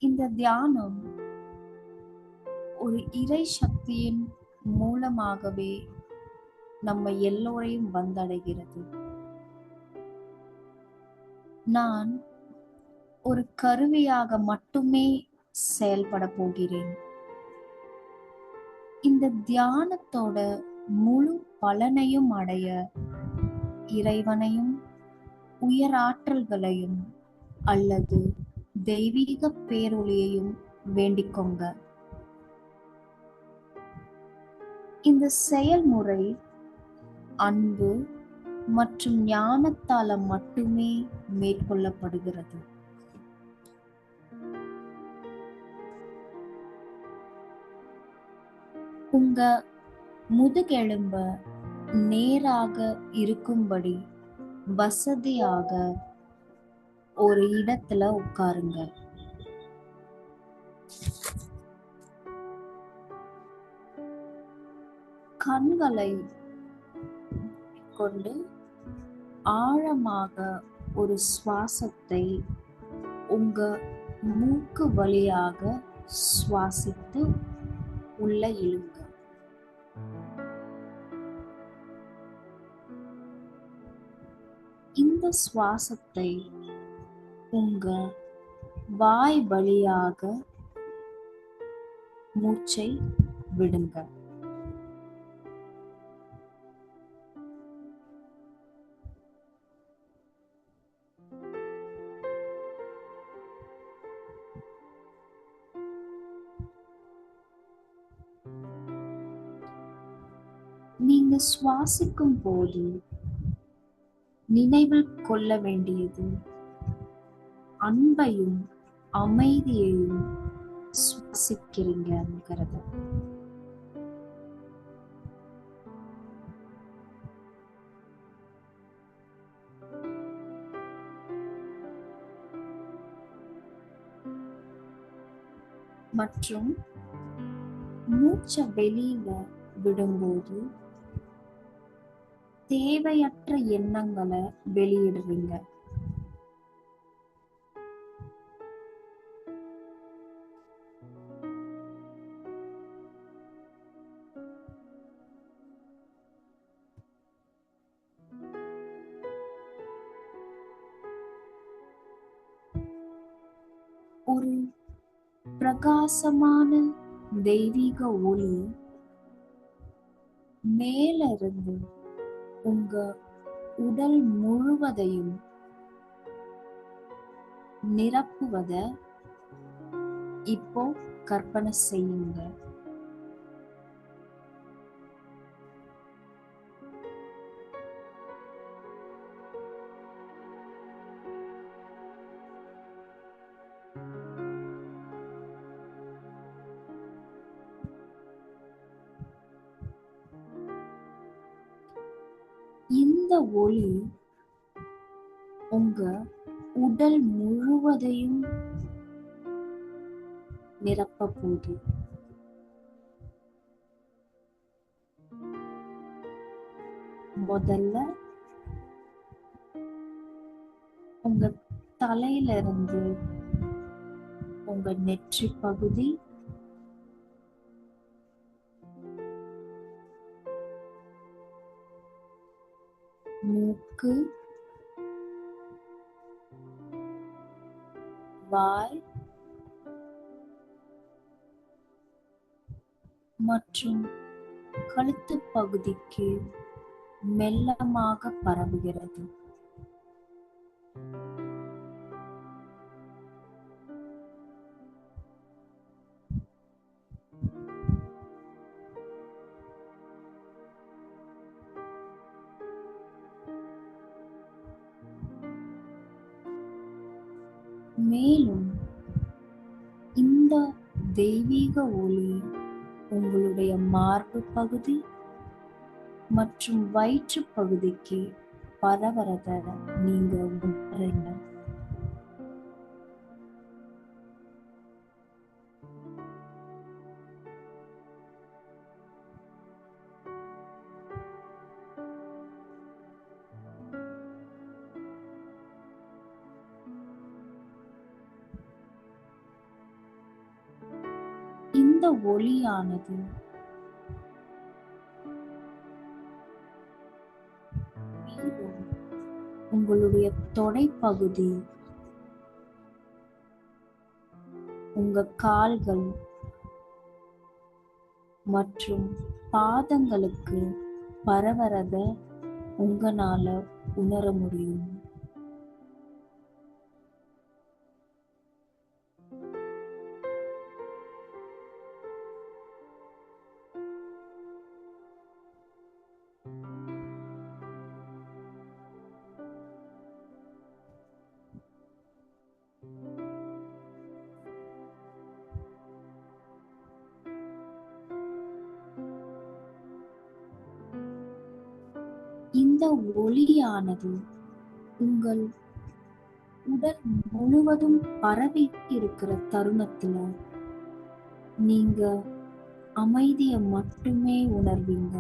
இந்த தியானம் ஒரு இறை சக்தியின் மூலமாகவே நம்ம எல்லோரையும் வந்தடைகிறது. நான் ஒரு கருவியாக மட்டுமே செயல்பட போகிறேன். இந்த தியானத்தோட முழு பலனையும் அடைய இறைவனையும் உயராற்றல்களையும் அல்லது தெய்வீக பேரொளியையும் வேண்டிக்கொங்க. இந்த செயல்முறை அன்பு மற்றும் ஞானத்தால மட்டுமே மேற்கொள்ளப்படுகிறது. உங்க முதுகெலும்ப நேராக இருக்கும்படி வசதியாக ஒரு இடத்துல உட்காருங்க. கண்களை கொண்டு ஆழமாக ஒரு சுவாசத்தை உங்க மூக்கு வழியாக சுவாசித்து உள்ள இழுங்க. இந்த சுவாசத்தை உங்க வாய் வழியாக மூச்சை விடுங்க. நீங்க சுவாசிக்கும் போது நினைவில் கொள்ள வேண்டியது அன்பையும் அமைதியையும் சுவாசிக்கிறீங்கிறது. மற்றும் மூச்சை வெளியில விடும்போது தேவையற்ற எண்ணங்களை வெளியிடுவீங்க. ஒரு பிரகாசமான தெய்வீக ஒளி மேல இருந்து உங்க உடல் முழுவதையும் நிரப்புவத இப்போ கற்பனை செய்யுங்க. இந்த ஒளி உங்க உடல் முழுவதையும் நிரப்ப போகுது. முதல்ல உங்க தலையில இருந்து உங்க நெற்றி பகுதி, மூக்கு, வாய் மற்றும் கழுத்து பகுதிக்கு மெல்லமாக பரவுகிறது. மேலும் இந்த தெய்வீக ஒளி உங்களுடைய மார்பு பகுதி மற்றும் வயிற்று பகுதிக்கு பரவறத நீங்க உணர்றீங்க. இந்த ஒளியானது மீண்டும் உங்களுடைய தொடைப்பகுதி, உங்க கால்கள் மற்றும் பாதங்களுக்கு பரவறத உங்களால உணர முடியும். இந்த ஒளியானது உங்கள் உடல் முழுவதும் பரவி இருக்கிற தருணத்துல நீங்க அமைதியை மட்டுமே உணர்வீங்க.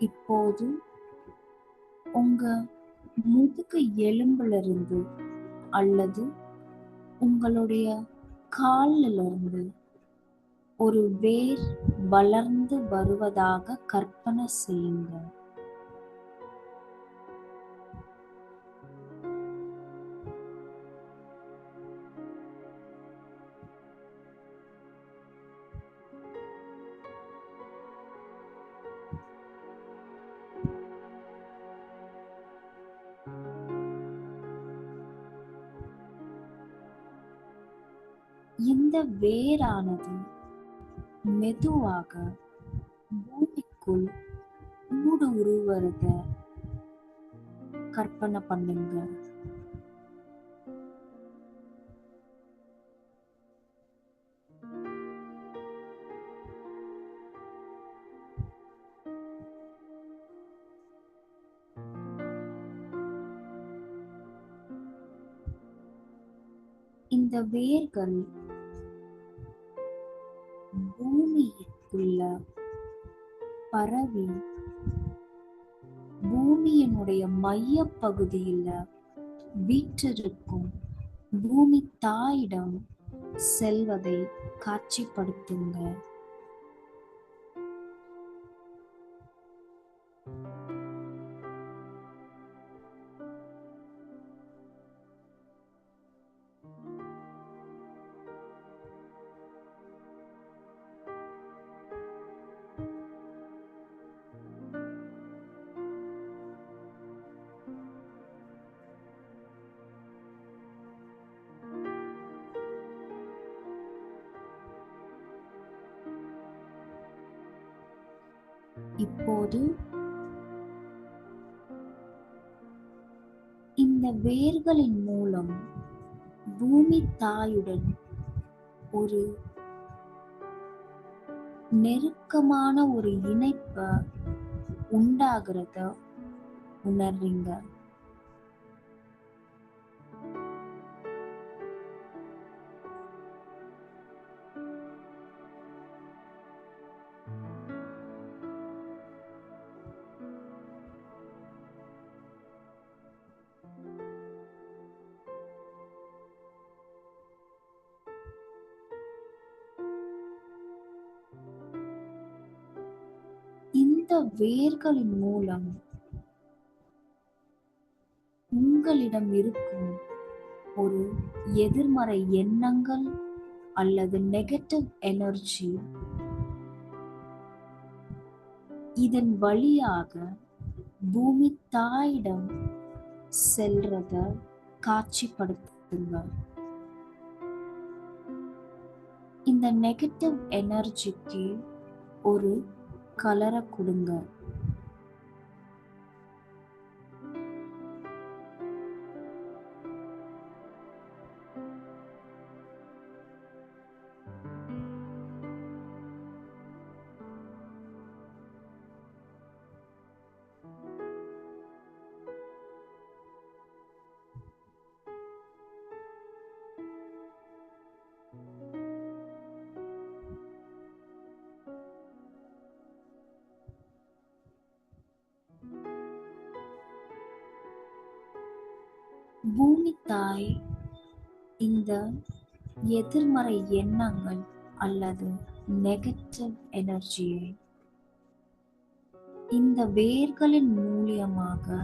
இப்போது உங்க முதுகு எலும்புல இருந்து அல்லது உங்களுடைய கால்ல இருந்து ஒரு வேர் வளர்ந்து வருவதாக கற்பனை செய்யுங்க. இந்த வேரானது மெதுவாக பூமிக்குள் ஊடுருவறத கற்பனை பண்ணுங்க. இந்த வேர்கள் பூமிக்குள்ள பரவி பூமியினுடைய மைய பகுதியில வீற்றிருக்கும் பூமி தாயிடம் செல்வதை காட்சிப்படுத்துங்க. இப்போது இந்த வேர்களின் மூலம் பூமி தாயுடன் ஒரு நெருக்கமான ஒரு இணைப்ப உண்டாகிறத உணர்றீங்க. இந்த வேர்களின் மூலம் உங்களிடம் இருக்கும் ஒரு எதிர்மறை எண்ணங்கள் அல்லது நெகட்டிவ் எனர்ஜி இதன் வழியாக பூமி தாயிடம் செல்றத காட்சிப்படுத்துங்க. இந்த நெகட்டிவ் எனர்ஜிக்கு ஒரு கலரை கொடுங்க. பூமி தாய் இந்த எதிர்மறை எண்ணங்கள் அல்லது நெகட்டிவ் எனர்ஜியை இந்த வேர்களின் மூலியமாக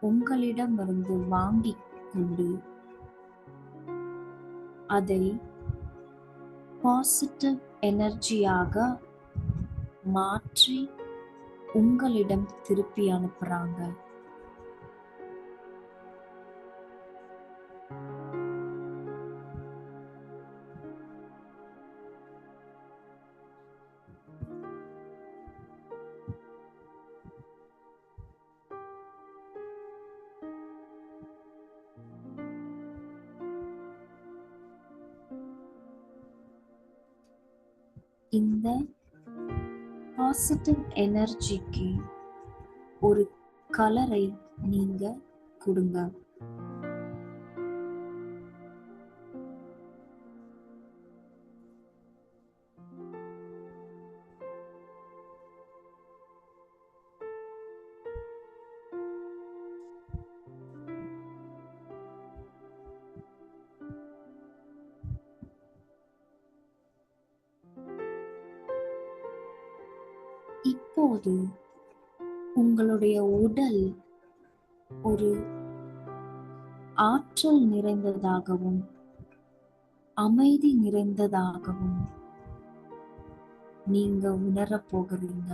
உங்களிடமிருந்து வாங்கிக் கொண்டு அதை பாசிட்டிவ் எனர்ஜியாக மாற்றி உங்களிடம் திருப்பி அனுப்புறாங்க. இந்த பாசிட்டிவ் எனர்ஜிக்கு ஒரு கலரை நீங்க கொடுங்க. இப்போது உங்களுடைய உடல் ஒரு ஆற்றல் நிறைந்ததாகவும் அமைதி நிறைந்ததாகவும் நீங்க உணரப் போகிறீங்க.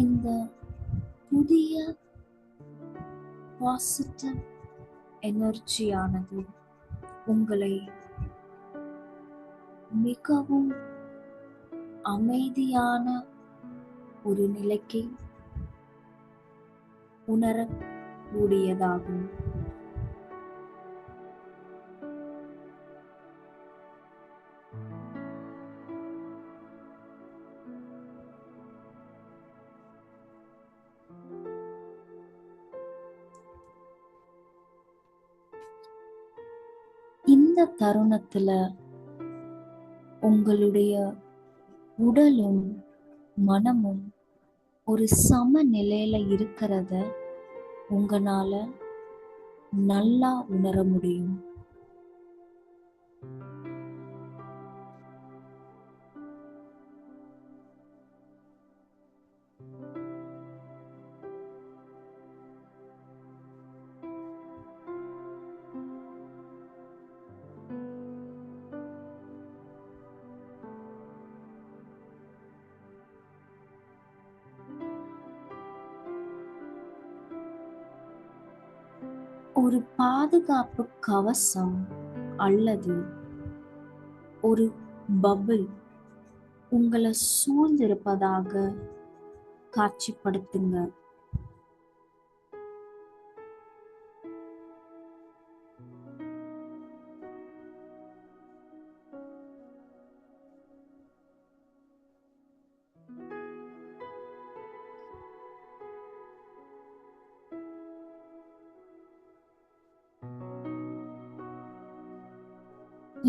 இந்த புதிய பாசிட்டிவ் எனர்ஜியானது உங்களை மிகவும் அமைதியான ஒரு நிலைக்கு உணரக்கூடியதாகும். இந்த தருணத்துல உங்களுடைய உடலும் மனமும் ஒரு சமநிலையில இருக்கிறத உங்களால நல்லா உணர முடியும். ஒரு பாதுகாப்பு கவசம் அல்லது ஒரு பபிள் உங்களை சூழ்ந்திருப்பதாக காட்சிப்படுத்துங்க.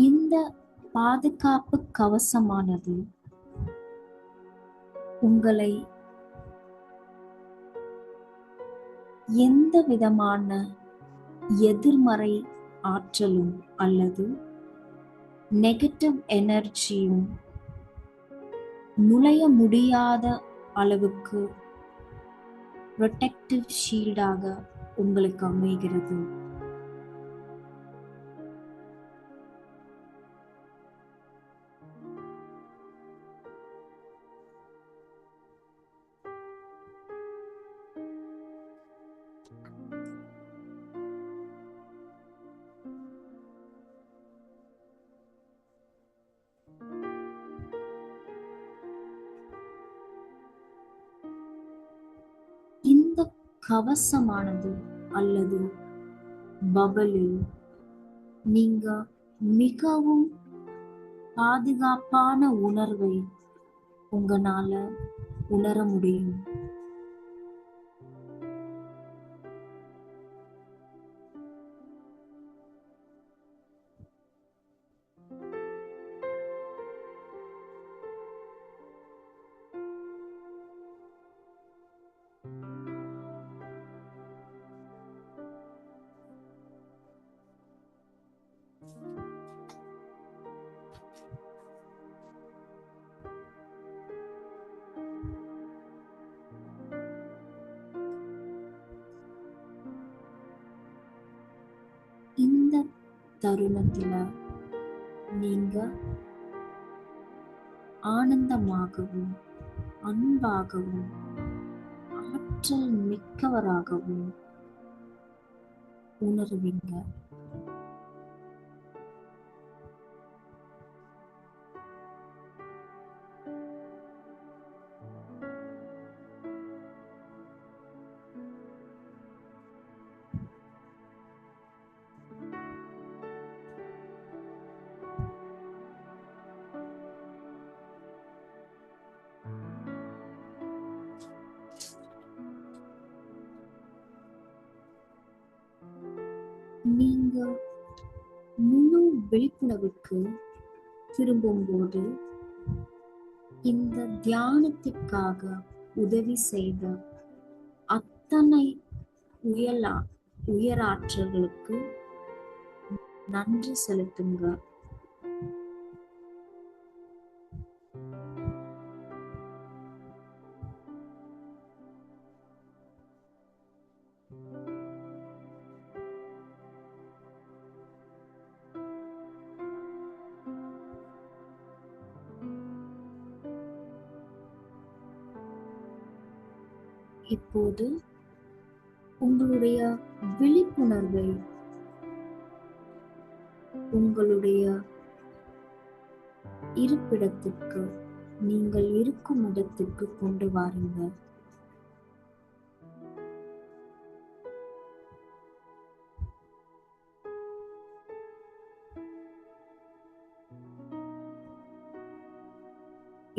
இந்த பாதுகாப்பு கவசமானது உங்களை எந்த விதமான எதிர்மறை ஆற்றலும் அல்லது நெகட்டிவ் எனர்ஜியும் நுழைய முடியாத அளவுக்கு ப்ரொடெக்டிவ் ஷீல்டாக உங்களுக்கு அமைகிறது. இந்த கவசமானது அல்லது பபலில் நீங்க மிகவும் பாதுகாப்பான உணர்வை உங்களால உணர முடியும். இந்த தருணத்துல நீங்க ஆனந்தமாகவும் அன்பாகவும் ஆற்றல் மிக்கவராகவும் உணர்வீங்க. நீங்க முழு விழிப்புணர்வுக்கு திரும்பும்போது இந்த தியானத்திற்காக உதவி செய்த அத்தனை உயராற்றல்களுக்கு நன்றி செலுத்துங்க. இப்போது உங்களுடைய விழிப்புணர்வை உங்களுடைய இருப்பிடத்திற்கு, நீங்கள் இருக்கும் இடத்திற்கு கொண்டு வாருங்க.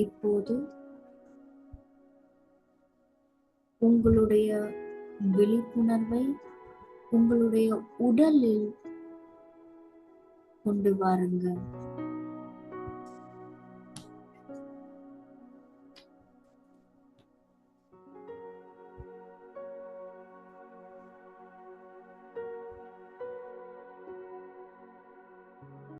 இப்போது உங்களுடைய விழிப்புணர்வை உங்களுடைய உடலில் கொண்டு வாருங்க.